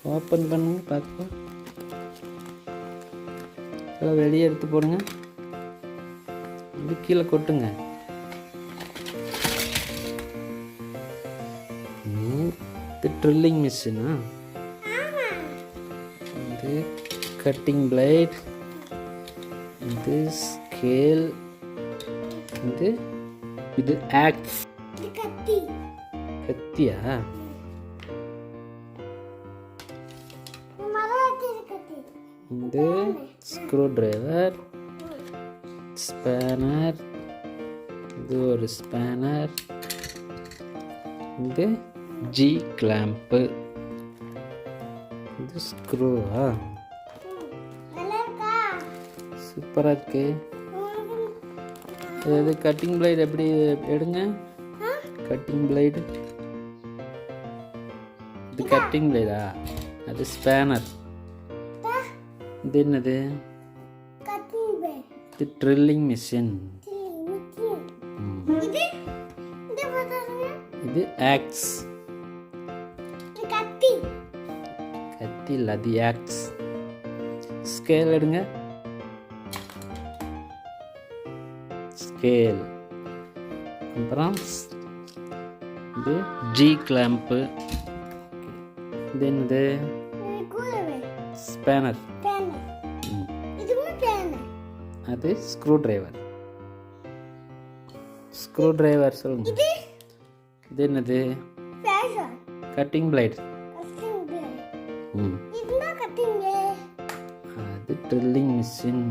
Open பண்ணுங்க பார்க்கலாம். எல்லாம் வெளியே எடுத்து போடுங்க. இது கீழே கொட்டுங்க. இது ட்ரில்லிங் மிஷினா? இது கட்டிங் பிளேட், இது ஸ்கேல், இது ஆக்ஸ். கத்தியா? இது ஸ்க்ரூ டிரைவர், ஸ்பேனர், இது ஒரு ஸ்பேனர், இது ஜி கிளாம்பு, இது ஸ்க்ரூவா? சூப்பராக இருக்கு. இது கட்டிங் பிளேட் எப்படி எடுங்க? கட்டிங் பிளேடு, இது கட்டிங் பிளேடா? அது ஸ்பேனர். இது என்னது? இது ட்ரில்லிங் மிஷின். இது ஆக்ஸ். கத்தி இல்லை, அது ஆக்ஸ். ஸ்கேல் எடுங்க. ஸ்கேல். அப்புறம் இது ஜி கிளாம்பு. இது என்னது? ஸ்பேனர். அது ஸ்க்ரூ டிரைவர். ஸ்க்ரூ டிரைவர் சொல்லுங்க. இது என்னது? Cutting blade. அது ட்ரில்லிங் மிஷின்.